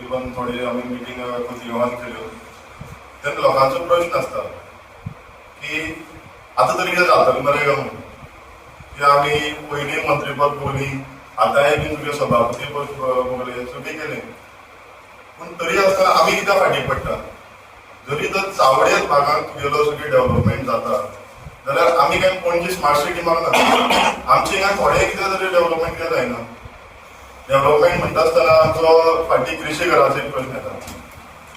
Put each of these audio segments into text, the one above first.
Even थोडे आम्ही meeting खोतीगांवांत केल्यो तेन्ना लोकांचो प्रश्न आसता की आतां तरी कितें जातलें बरें काय म्हणून की आमी पयलीं मंत्रीपद भोगलीं आतांय बीन तुगे सभापती पद भोगलें सगळें केलें पूण तरी आसतना आमी कित्याक फाटीं पडटा जरी तर चावडेर भागांत तुगेलो सगळी डेव्हलपमेंट जाता जाल्यार आमी काय पणजी स्मार्ट सिटी मारना आमचे हिंगा थोडे कितें तरी डेव्हलपमेंट कितें जायना डेव्हलपमेंट म्हणटा आसतना आमचो फाटीं कृशी घराचो एक प्रश्न येता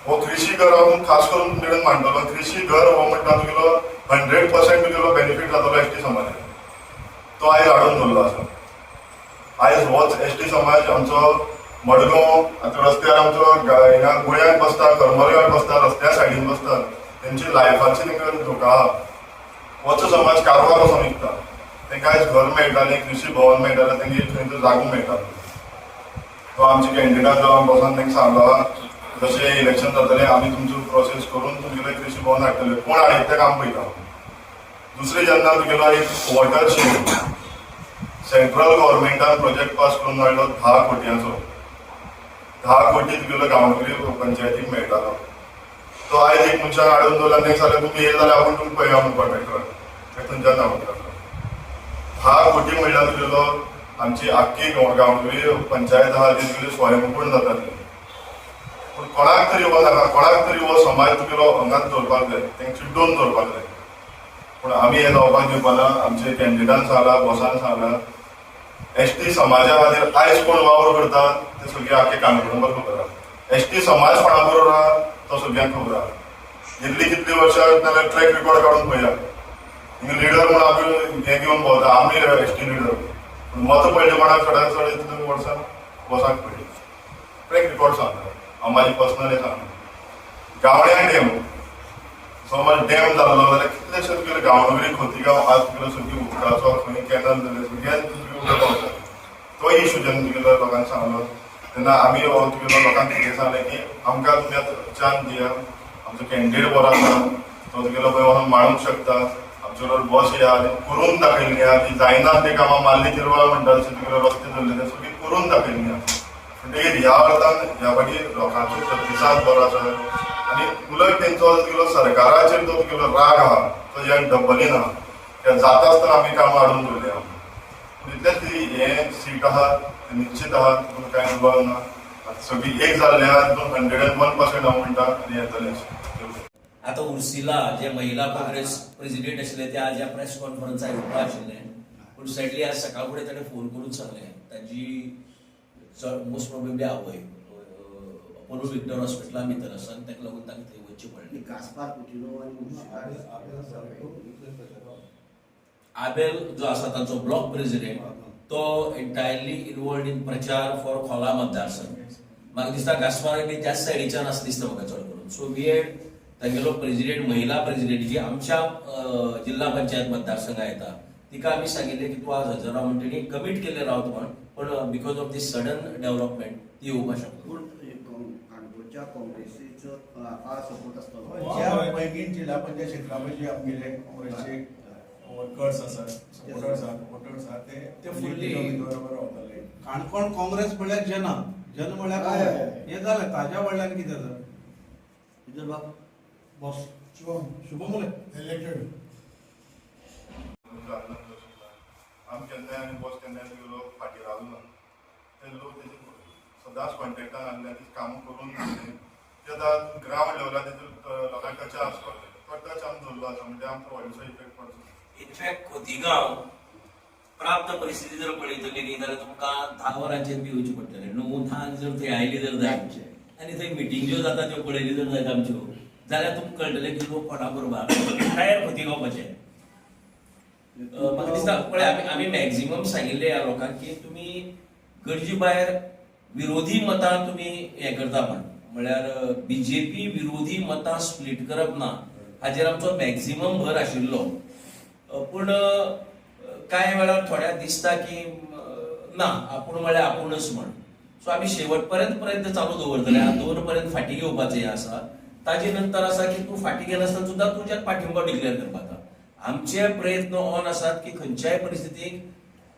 हो कृशी घर हांव खास करून तुमचे कडेन मांडटलो कृशी घर हो म्हणटा तुगेलो 100% तुगेलो बेनिफीट जातलो एसटी समाजाक तो आयज हाडून दवरलो आसा आयज होच एसटी समाज आमचो मडगांव आतां रस्त्यार आमचो हिंगा गुळ्याक बसता करमरगार बसता रस्त्या सायडीन बसता तेंची लायफाची तांकां धोका आहा होच समाज कारवार वचून विकता तांकां आयज घर मेळटालें कृशी भवन मेळटालें तांकां खंय तर जागो मेळटालो तो आमचे कॅन्डिडेट जो बसून तांकां सांगलो जशें इलेक्शन जातलें आमी तुमचो प्रोसेस करून तुमगेलें कृशी भवन हाडटले कोण हाडीत तें काम पळयता दुसरें जेन्ना तुगेलो एक वॉटरशेड सेंट्रल गव्हर्मेंटान प्रोजेक्ट पास करून हाडलो 10 कोटयांचो 10 कोटी तुगेलो गांवगिरी पंचायतीक मेळटालो तो आयज एक मनशाक हाडून दवरला नेक्स्ट जाल्यार तुमी येयले जाल्यार आपूण तुमकां पळया म्हणून कॉन्ट्रॅक्टर ते थंयच्यान धांवता 10 कोटी म्हणल्यार तुगेलो आमची आख्खी गांवगिरी पंचायत आहा ती तुगेली स्वयंपूर्ण जाताली पूण कोणाक तरी हो नाका कोणाक तरी हो समाज तुगेलो हांगाच दवरपाक जाय तांकां चिड्डून दवरपाक जाय पूण आमी हे जावपाक दिवपाना आमचे कॅन्डिडेटान सांगला बॉसान सांगला एसटी समाजा खातीर आयज कोण वावर करता ते सगळे आख्खे काणकोणकार खबर आहा एसटी समाज कोणा बरोबर आहा तो सगळ्यांक खबर आहा कितली वर्सां नाल्यार ट्रॅक रिकॉर्ड काडून पळया हिंगा लिडर म्हूण आमी हे घेवन भोंवता आमी एसटी लिडर पूण मत पडले कोणाक चडांत चड इतले वर्सां बसाक पडली ट्रॅक रिकॉर्ड सांगता हांव म्हाजी पर्सनल हे सांगता गावड्यां डॅम समज डॅम जालो जाल्यार कितलेशे तुगेले गांवगिरी खोतीगांव आज तुगेलो सगळी उदकाचो खंय कॅनल जाले सगळ्यान तुगेले उदक पावता तो इशू जेन्ना तुगेलो लोकांक सांगलो तेन्ना आमी तुगेलो लोकांक कितें सांगलें की आमकां तुमी आतां चान्स दिया आमचो कॅन्डिडेट बरो आसा तो तुगेलो खंय वचून मांडूंक शकता आमचे बरोबर बस या करून दाखयल्ली आहा ती जायना ते कामां मारली तिरवाळ म्हणटा तशें तुगेलो रस्ते धरले ते सगळी करून दाखयल्ली आहा म्हणटकीर ह्या अर्थान ह्या फाटी लोकांचो प्रतिसाद बरो आसा आनी उलट तेंचो तुगेलो सरकाराचेर जो तुगेलो राग आहा तो ह्या डब्बलीन आहा कित्याक जाता आसतना आमी कामां हाडून दवरली आहा इतलेंच हे सीट आहा निश्चित आहा तितून कांय अनुभव ना सगळी एक जाल्ले आहा तितून 101% हांव म्हणटा आनी येतलें आता उर्सिला जे महिला काँग्रेस प्रेसिडेंट आशिल्ले ते आज ह्या प्रेस कॉन्फरन्साक येवपा आशिल्ले पूण सॅडली आज सकाळ फुडें ताणें फोन करून सांगलें ताजी मोस्ट प्रोबेबली आवय अपोलो विक्टर हॉस्पिटलान भितर आसा आनी ताका लागून तांकां थंय वचचें पडलें आबेल जो आसा ताचो ब्लॉक प्रेसिडेंट तो एंटायरली इनवॉल्ड इन प्रचार फॉर खोला मतदारसंघ म्हाका दिसता गास्पारेंनी त्याच सायडीच्यान आसा दिसता म्हाका चड करून सो बीएड तांगेलो प्रेसिडेंट महिला प्रेसिडेंट जी आमच्या जिल्हा पंचायत मतदारसंघा येता तिका आमी सांगिल्लें की तूं आज हजर राव म्हणून तेणी कमीट केलें रावत म्हण पण because of this sudden development ती येवपाक शकता काणकोणच्या काँग्रेसीचो सपोर्ट आसतलो ज्या पैकी जिल्हा पंचायत क्षेत्रामध्ये आमगेले काँग्रेसचे वर्कर्स आसात सपोर्टर्स आहात ते फुल्ली बरोबर रावताले काणकोण काँग्रेस म्हणल्यार जन म्हणल्यार हे जालें ताज्या वडल्यान कितें जालें कितें बाब बॉस शुभम उलय इलेक्टेड आमी केन्नाय आनी बॉस केन्नाय तुगेलो फाटीं रावलो ना ते लोक तेजे सदांच कॉन्टेक्टान आसले ती कामां करून ते आतां ग्रावंड लेवलार तेजे लोकांक टच आसपाक तो टच आमी दवरलो आसा म्हणजे आमचो व्हडलोसो इफेक्ट पडचो इनफॅक्ट खोतीगांव प्राप्त परिस्थिती जर पळयतली न्ही जाल्यार तुमकां 10 वरांचेर बी येवचें पडटलें 9-10 जर थंय आयली जर जाय आनी थंय मिटींग ज्यो जाता त्यो पळयली जर जायत आमच्यो जाल्यार तुमकां कळटलें की लोक कोणा बरोबर एंटायर खोतीगांवपाचे म्हाका दिसता पळय आमी मॅक्झिमम सांगिल्लें ह्या लोकांक की तुमी गरजे भायर विरोधी मतां तुमी हें करता म्हळ्यार बीजेपी विरोधी मतां स्प्लीट करप ना हाजेर आमचो मॅक्झिमम भर आशिल्लो पूण कांय वेळार थोड्यांक दिसता की ना आपूण म्हळ्यार आपुणूच म्हण सो आमी शेवट पर्यंत प्रयत्न चालू दवरतले 2 पर्यंत फाटीं घेवपाचें आसा ताजे नंतर आसा की तूं फाटीं गेनासतना सुद्दां तुज्याक पाठिंबो डिक्लेअर करपाचो आमचे प्रयत्न ऑन आसात की खंयच्याय परिस्थितीक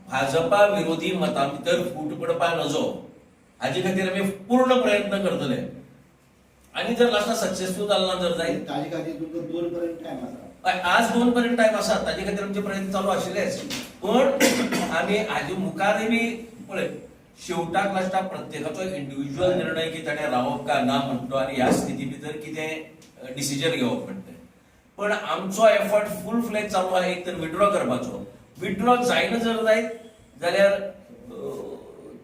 भाजपा विरोधी मतां भितर फूट पडपा नजो हाजे खातीर आमी पूर्ण प्रयत्न करतले आणि जर लास्टाक सक्सेसफूल जालना जर जायत ताजे खातीर तुमकां 2 पर्यंत टायम आसा. आज 2 पर्यंत टाइम आसा ताजे खातीर आमचे प्रयत्न चालू आशिल्लेच पण आमी हाजे मुखारय बी पळय शेवटाक लास्टाक प्रत्येकाचो इंडिव्हिज्युअल निर्णय की ताणें रावप काय ना म्हणटो आणि ह्या स्थिती भितर कितें डिसिजन घेवप म्हणटा पण आमचो एफर्ट फूल फ्लेज चालू आहा एक तर विड्रॉ करपाचो. विड्रॉ जायना जर जायत जाल्यार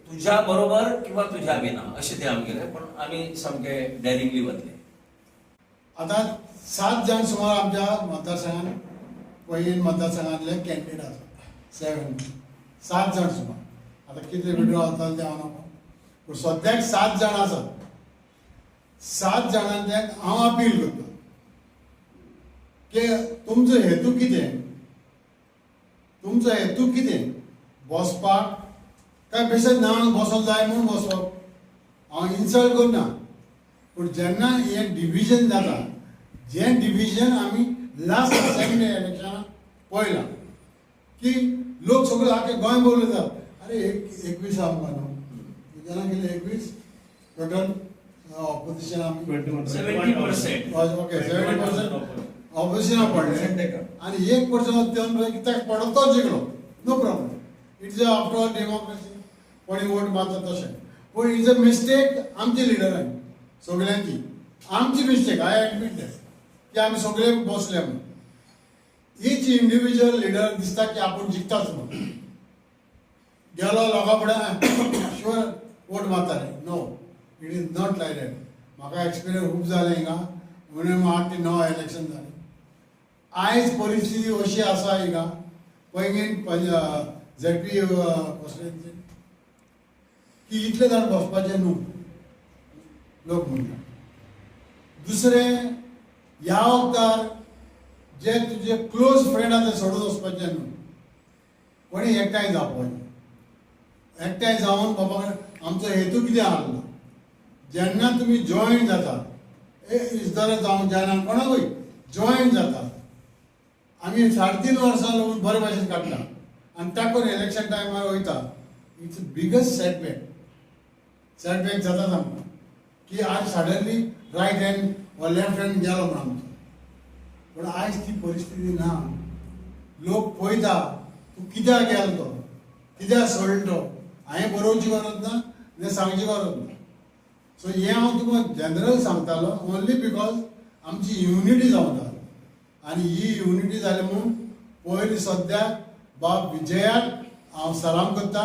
तुझ्या बरोबर किंवा तुझ्या विना अशें तें आमगेलें पण आमी सामके डेरिंगली वतले. आता 7 जाण सुमार आमच्या मतदारसंघात पैंगीण मतदारसंघातले कॅन्डिडेट आसात 7 जाण सुमार. आता कितले विड्रॉ जाता तें हांव नाका पूण सद्याक 7 जाण आसात. 7 जाणांतल्यान हांव अपील करता की तुमचो हेतू कितें तुमचो हेतू कितें बसपाक काय बेश्टेच नांवांक बसोंक जाय म्हणून बसप. हांव इन्सल्ट करना पूण जेन्ना हें डिविजन जाता जें डिविजन आमी लास्ट असेंब्ली इलेक्शनाक पळयलां की लोक सगळे आख्खे गोंय बोलयतात अरे 21 आमकां न्हू जाणां गेले 21 टोटल ऑपोजिशन आमी 70% ओके 70% ऑपोजिशनाक पडले आनी 1% कित्याक पडलो तो जिखलो no problem. It's after all democracy कोणी वोट मारता तशें पूण इज अ मिस्टेक आमची लिडरांनी सगळ्यांची आमची मिस्टेक आय एडमीट दॅट की आमी सगळे बसले म्हणून. इच इंडिव्हिज्युअल लिडर दिसता की आपूण जिखताच म्हणून गेलो लोकां फुडें शुअर वोट मारताले. No it is not like that. म्हाका एक्सपिरियन्स खूब जाले हिंगा म्हणून 8 ते 9 इलेक्शन जालें. आयज परिस्थिती अशी आसा हिंगा पैंगीण झेडपी कॉन्स्टिट्युएन्सी की इतले जाण बसपाचे न्हू लोक म्हणटा. दुसरें ह्या वक्तार जे तुजे क्लोज फ्रेंड आसा ते सोडून वचपाचे न्हू कोणी एकठांय जावपाचें. एकठांय जावन बाबा आमचो हेतू कितें आहलो जेन्ना तुमी जॉयन जाता इस्तारा जावं जायना कोणाकूय जॉयन जाता आमी 3.5 वर्सां लागून बरे भाशेन काडटा आनी ताकून इलेक्शन टायमार वयता. इट्स बिगस्ट सेटबॅक जाता आमकां की आज सडनली रायट हँड वा लेफ्ट हँड गेलो म्हणून आमचो. पूण आयज ती परिस्थिती ना. लोक पळयता तूं कित्याक गेलो तो कित्याक सोडलो तो हांवें बरोवची गरज ना हें सांगची गरज ना. सो हें हांव तुका जनरल सांगतालो ओन्ली बिकॉज आमची युनिटी जावं ना आनी ही युनिटी जाली म्हणून पयलीं सद्याक बाब विजयाक हांव सलाम करता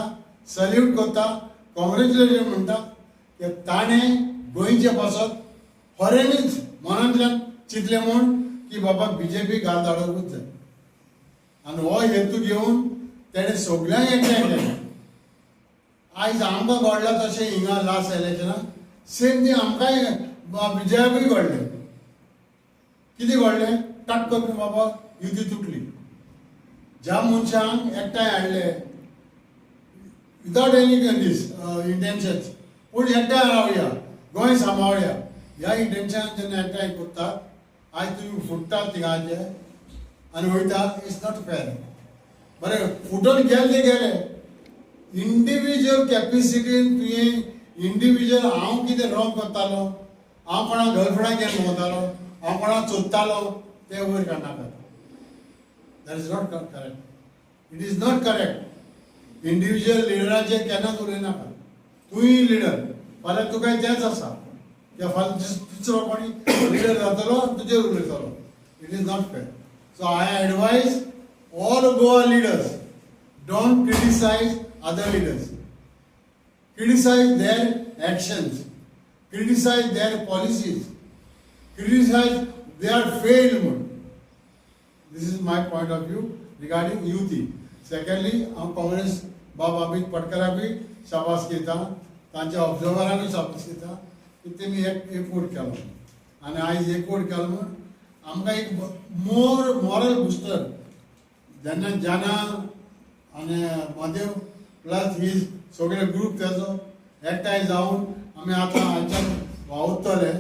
सल्यूट करता कॉंग्रेच्युलेशन म्हणटा की ताणें गोंयचे पासत खऱ्यांनीच मनांतल्यान चिंतलें म्हूण की बाबा BJP घाल धाडोंकूच जाय आनी हो हेतू घेवन तेणें सगळ्यांक एकठांय केलें. आयज आमकां घडलां तशें हिंगा लास्ट इलेक्शनाक सेम थींग आमकांय विजयाकूय घडलें. कितें घडलें टक करून बाबा युती तुटली. ज्या मनशांक एकठांय हाडले विदाउट एनी इंटेन्शन्स पूण एकठांय रावया गोंय सांबाळया ह्या इंटेन्शनान जेन्ना एकठांय करतात आयज तुमी फुटतात थिंगाचे आनी वयता इट्स नॉट फेर. बरें फुटून गेले ते गेले. इंडिव्हिज्युअल कॅपेसिटीन तुवें इंडिव्हिज्युअल हांव कितें रॉंग करतालो हांव कोणाक गर्लफ्रेंडाक घेवन भोंवतालो हांव कोणाक सोदतालो तें वयर काडनाका. That is not correct. It is not correct. Individual लिडराचेर केन्नाच उलयनाका. तूंय लिडर फाल्यां तुकाय तेंच आसा त्या फाल्यां दुसरो कोणी लिडर जातलो तुजेर उलयतलो. इट इज नॉट फेर. So I advice all Goa leaders don't criticise other leaders. Criticize their actions, criticize their policies, criticize their failed. This is my point of view regarding youth. Secondly, हम कांग्रेस बाबा अमित पटकराक शाबास घेता तांच्या ऑब्जर्वरांक शाबास घेता की तेमी एक वोट केलो आनी आयज एक वोट केलो म्हूण आमकां एक मॉरल बुस्टर जेन्ना जाना आनी महादेव प्लस ही सगळे ग्रूप तेजो एकठांय जावन आमी आतां हाच्यान वावुरतले.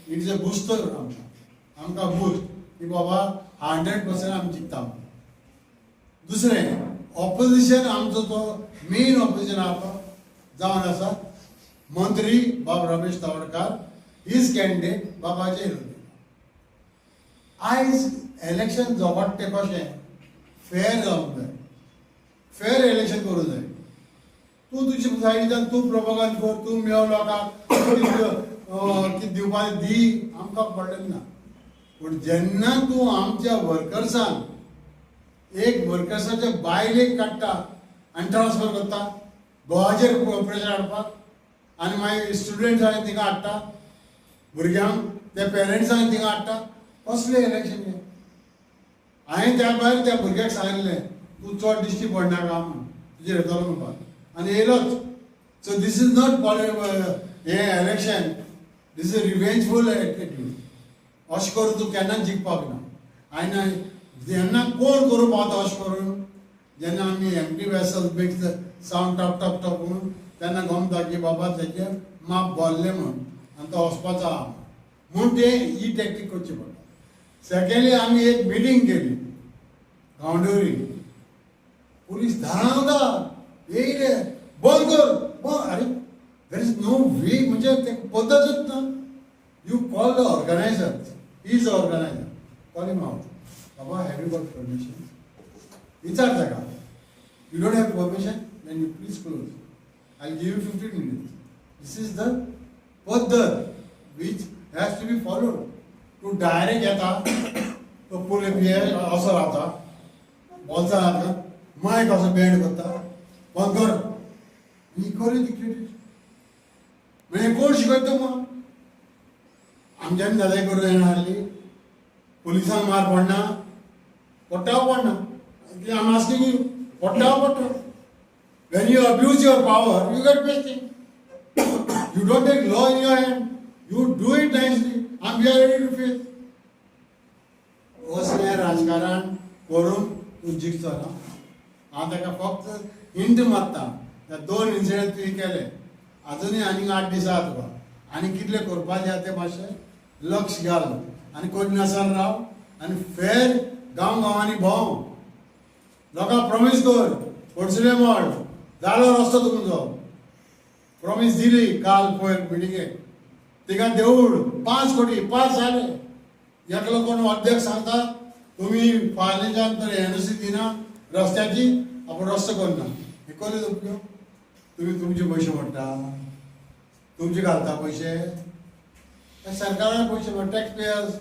इट इज अ बुस्टर आमकां बूस्ट की बाबा 100% आमी जिखता. दुसरें ऑपोजिशन आमचो तो मेन ऑपोजिशन आसा तो जावन आसा मंत्री बाब रमेश तवडकार हीज कॅन्डिडेट बाबाचे हिरोनी आयज इलेक्शन जोबाट्टे कशें फेर जावंक जाय फेर इलेक्शन करूंक जाय तूं तुजी सायडीच्यान तूं प्रोपोगंड कर तूं मेळ लोकांक कितें दिवपाक दी आमकां पडलें ना पूण जेन्ना तूं आमच्या वर्कर्सांक एक वर्कर्साच्या बायलेक काडटा आनी ट्रान्सफर करता गोवाचेर प्रेशर हाडपाक आनी मागीर स्टुडंट्सांक थिंगा हाडटा भुरग्यांक त्या पेरंट्सांक थिंगा हाडटा कसलें इलेक्शन हें हांवें त्या भायर त्या भुरग्याक सांगिल्लें तूं चड दिश्टी पडनाका म्हूण तुजेर येतलो म्हणपाक आनी येयलोच सो दीस इज नॉट हें इलेक्शन दीस इज रिवेंजफूल एटिट्यूड अशें करून तूं केन्नाच जिखपाक ना हांवें जेन्ना कोण करूं पावता अशें करून जेन्ना आमी एम्प्टी वेसल मेक्स सावंड टप टप टप म्हणून तेन्ना गमता की बाबा तेजें माप भरलें म्हूण आनी तो वचपाचो आहा म्हूण ते ही टॅक्टीक करची पडटा सेकेंडली आमी एक मिटींग केली गांवडोरी पुलीस धांवता येयले बंद कर अरे देर इज नो वे म्हणजे ते पद्दतूच ना you call the organiser he is organiser call him out बाबा हॅव यू गॉट परमिशन विचार ताका you don't have permission then you please close I give you 15 minutes this is the पद्धत which has to be followed तूं direct येता तो police असो रावता बोलता रावता मायक असो बँड करता बंद कर ही करी ती क्रिटीक म्हणजे कोण शिकयता मग आमच्यानी दादाय करून येणार हाली पुलिसांक मार पडना पडटा पडना आम आस्किंग यू पडटा पडटा when you abuse your power you get pasting you don't take law in your hand you do it nicely and we are ready to face असलें राजकारण करून तूं जिखचो ना हांव ताका फक्त हिंट मारता त्या 2 इन्सिडंट तुवें केले अजुनूय आनीक 8 दीस आहा तुका आनी कितले करपाचें आहा तें मातशें लक्ष घाल आनी कोण नासान राव आनी फेर गांव गांवांनी भोंव लोकांक प्रॉमीस कर पडसुले मोड जालो रस्तो तुमचो प्रॉमीस दिली काल पयर मिटिंगेक तिका देवूळ 5 कोटी 5 जाले एकलो कोण अध्यक्ष सांगता तुम्ही फाल्याच्यान तर एनओसी दिना रस्त्याची आपण रस्तो करना हे कोणी उपयोग तुम्ही तुमचे पैसे म्हणटा तुमचे घालता पैसे सरकारान पैसे टॅक्स पेयर्स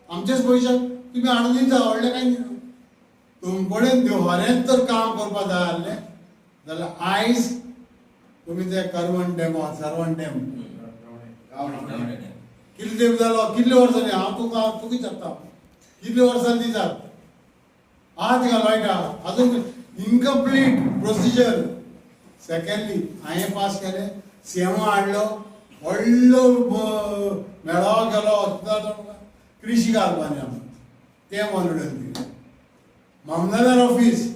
आमचेच पैसे तुम्ही हाडून दिता व्हडले कांय दिना तुमकडेन देवाऱ्यांत तर काम करपाक जाय आसलें जाल्यार आयज तुमी ते करवंट डॅम सरवंट डॅम कितले तेंप जालो कितले वर्सांनी हांव तुका विचारता कितले वर्सांनी दितात आहा तिका लायटा अजून इनकम्प्लीट प्रोसिजर सेकेंडली हांवें पास केलें सीएमओ हाडलो व्हडलो मेळावो केलो कृषी घालपाचें आमी तें मनोरंजन दिलें मामलेदार ऑफीस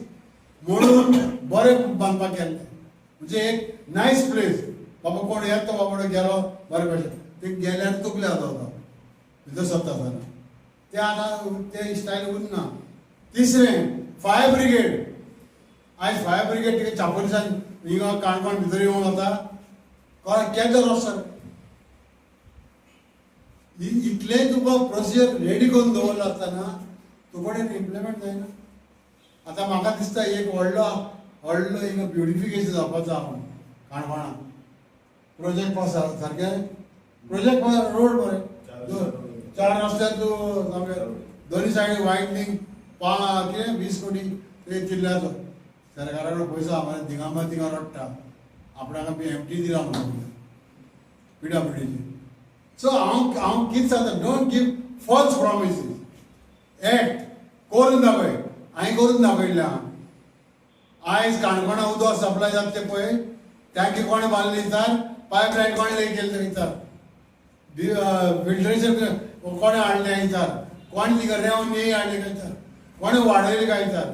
म्हणून बरें बांदपाक केल्लें म्हणजे एक नायस प्लेस बाबा कोण येता बाबा गेलो बरे भशेन ते गेल्यार तकले जाता भितर सत्ता जाता ते आतां ते स्टायल उरना तिसरें फायर ब्रिगेड आयज फायर ब्रिगेड तिका चापोलिसान हिंगा काणकोण भितर येवंक जाता कळ्ळें केदो रस्तो इतलें तुका प्रोसिजर रेडी करून दवरलो आसतना तुका कडेन इम्प्लिमेंट जायना आतां म्हाका दिसता एक व्हडलो हिंगा ब्युटिफिकेशन जावपाचो आहा म्हणून काणकोणां प्रोजेक्ट पास सारकें प्रोजेक्ट रोड बरें 4 रस्त्यार तूं दोनी सायडी वायडनींग कितें 20 कोटी ते जिल्ल्याचो सरकारा कडेन पयसो आहा मरे थिंगा रडटा आपणाक आमी एम्प्टी दिला म्हणून PWDची सो हांव कितें सांगता don't give false promises act करून दाखय हांवें करून दाखयल्लें आहा आयज काणकोणा उदक सप्लाय जाता तें पळय टँकी कोणे बांदली विचार पायपलायन कोणे लई केली तें विचार फिल्ट्रेशन कोणे हाडलें विचार कोणे तिका रेंवन न्ही हाडली काय विचार कोणे वाडयली काय विचार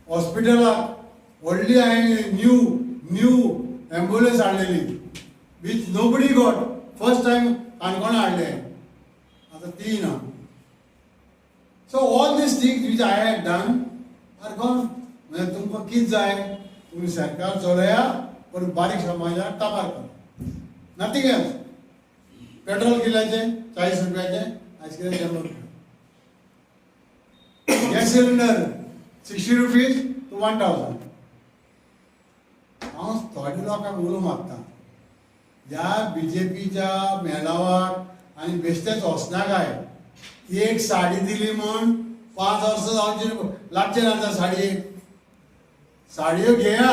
हॉस्पिटलाक व्हडली हांवें न्यू एम्ब्युलन्स हाडलेली which nobody got first time काणकोणा हाडलें आतां ती ना so all these things which I had done are gone म्हणजे तुमकां कितें जाय तुमी सरकार चलया पण बारीक समाजाक काबार कर नथिंग एल्स. पेट्रोल किल्याचे 40 रुपयाचे, आज कितें 100 रुपया. Gas cylinder 60 rupees to 1000. हांव थोड्या लोकांक उलो मारता, ह्या बीजेपीच्या मेळाव्याक आनी बेश्टेच वचना काय. एक साडी दिली म्हण 5 वर्सां जावची लागचे ना त्या साडयेक. साडयो घेया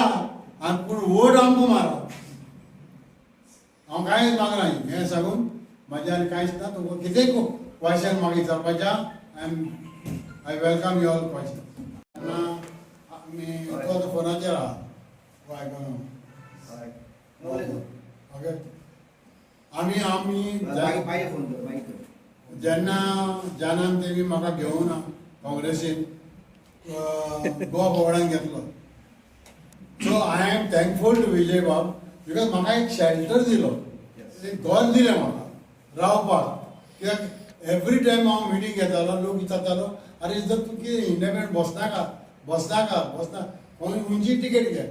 आनी पूण वोट आमकां मारा. हांव कांयच मागना हें सांगून म्हाजें आनी कांयच ना. तुका कितेंय क्वेश्चन म्हाका विचारपाचें, I welcome you all question. आमी तो फोनाचेर आहा ओके. आमी जेन्ना जानान तेमी म्हाका घेवन काँग्रेसीन गोवा बोर्डान घेतलो, so I am thankful to Vijay बाब, बिकॉज म्हाका एक शेल्टर दिलो, एक घर दिलें म्हाका रावपाक. कित्याक एवरी टायम हांव मिटींग घेतालो, लोक विचारतालो अरे जर तूं कितें इंडिपेंडंट बसना खंय खंयची टिकेट घे.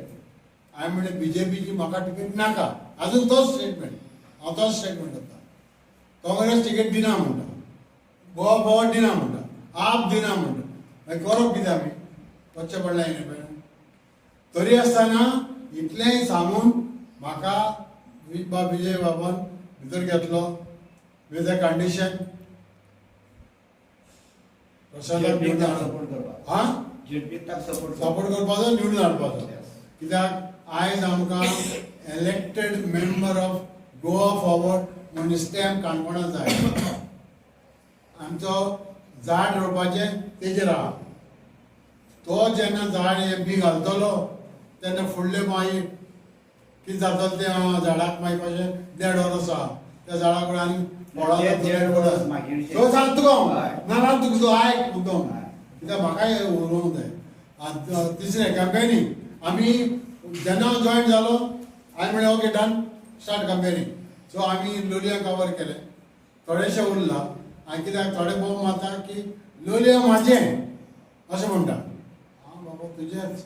हांवें म्हणलें बीजेपीची म्हाका टिकेट नाका. आजून तोच स्टेटमेंट करता. काँग्रेस टिकेट दिना म्हणटा, गोवा बोर्ड दिना म्हणटा, आप दिना म्हणटा. मागीर करप कितें आमी? वचचें पडलें इंडिपेंडंट. तरी आसतना इतलेंय सांगून म्हाका विजय बाबान भितर घेतलो विथ अ कंडिशन. प्रसादाक सपोर्ट करपाचो, निवडून हाडपाचो. कित्याक आयज आमकां elected member of Goa forward म्हणून स्टॅम्प काणकोणां जाय. आमचो झाड रोवपाचें तेजेर आहा. तो जेन्ना झाड एमपी घालतलो तेन्ना फुडले मागीर कितें जातलो तें झाडाक मागीर कशें 1.5 वर्स आहा त्या झाडा कडेन आनी तो सांग तुका नाका तुका तो आयक मुद्दम. कित्याक म्हाकाय उलोवंक जाय. तिसरें कॅम्पेनींग आमी जेन्ना हांव जॉयन जालो हांवें म्हणलें okay done start campaigning. So आमी लोलयां कवर केलें, थोडेशें उरलां. आनी कित्याक थोडे बोब मारता की लोलयां म्हाजें अशें म्हणटा. हांव बाबा तुजेंच,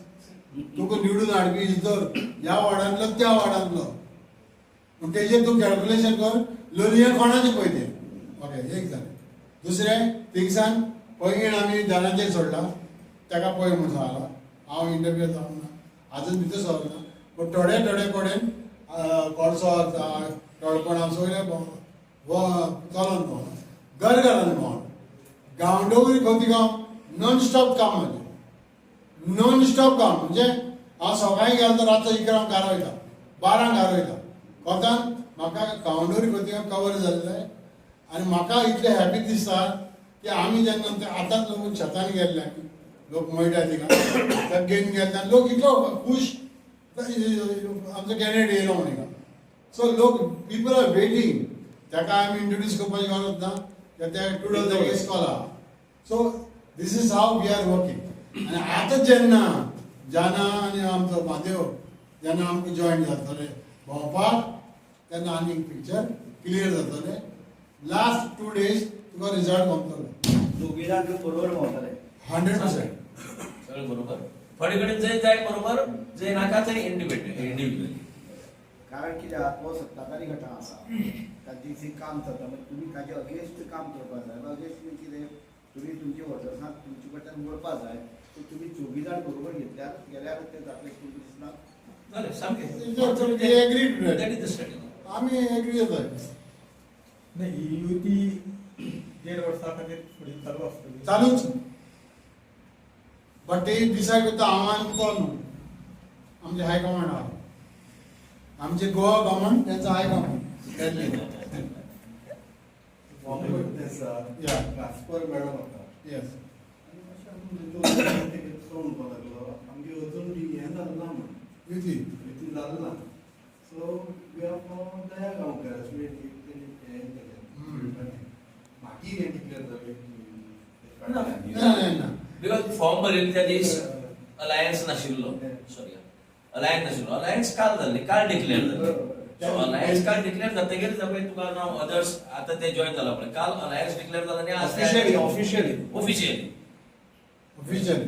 तुका निवडून हाडपी जर ह्या वार्डांतलो त्या वार्डांतलो पूण तेजेर तूं कॅल्क्युलेशन कर लोलयां कोणाचें पळय तें. ओके एक जालें. दुसरें थिंगसान पैंगीण आमी धनाचेर सोडला, ताका पळय म्हणून सांगला. हांव इंटरव्यू जावंक ना, आजून भितर सरना. पूण थोडे कडेन कोडसो टळपणां सगळे चलोन भोंवला, घरान भोंवला. गांवडोंगरी खोतीगांव नॉन स्टॉप काम म्हजें, नॉन स्टॉप काम. म्हणजे हांव सकाळीं गेलो तर रातचो 11 घरा वयता, 12 घरा वयता. कोतान म्हाका गांवडोंगरी खोतीगांव कवर जाल्लें. आनी म्हाका इतलें हॅपी दिसता की आमी जेन्ना आतांच लोक शेतान गेल्ले, लोक मळटा थिंगा ताका घेवन गेले लोक इतलो खूश आमचो कॅन्डिडेट येयलो म्हणून. सो लोक पीपल आर वेटिंग. ताका आमी इंट्रोड्यूस करपाची गरज ना, ते टुडे तेगे स्कॉल आहा. So this is how we are working. आनी आतां जेन्ना जाना आनी आमचो म्हादेव जेन्ना आमकां जॉयन जातले भोंवपाक तेन्ना आनी पिक्चर क्लियर जातलें. लास्ट 2 days तुका रिजल्ट मेळटलो. दोगी जाण बरोबर भोंवतले 100%. सगळें बरोबर. थोडे कडेन जंय जाय बरोबर, जंय नाका थंय इंडिव्हिज्युअली. कारण कित्याक हो सत्ताधारी गट आसा तांची जी काम जाता मागीर तुमी ताजे अगेन्स्ट काम करपाक जाय. अगेन्स्ट म्हणजे कितें, तुमी तुमच्या वॉटर्सांक तुमचे कडच्यान वळपाक जाय. सो तुमी 24 जाण बरोबर गेल्यार तें जातलें तुमकां दिसना. जालें सामकें. आमी एग्री जाताय. नाही ही युती 1.5 वर्सां खातीर फुडें चालू आसतली. चालूच. बट ते डिसायड करता हांव आनी तो न्हू, आमचे हायकमांड आहा. आमचे गोवा गव्हर्मेंट त्यांचं हायकमांड. ट्रान्सफर मेळ्ळो म्हाका. येस. म्हणपाक लागलो आमगे अजून हें जालें ना म्हण, युती जालें ना. सो वी आर फ्रॉम दया गांवकार अशें हें केलें. मागीर हें डिक्लेअर जालें ना. बिकॉज फॉर्म भरिल्ले त्या दीस अलायन्स नाशिल्लो. सॉरी अलायन्स काल जाल्ले, काल डिक्लेअर जाल्ले. सो अलायन्स काल डिक्लेअर जातकीर पळय तुका नाव अदर्स आतां ते जॉइन जाला पळय, काल अलायन्स डिक्लेअर जाला आनी ऑफिशियली ऑफिशियली ऑफिशियल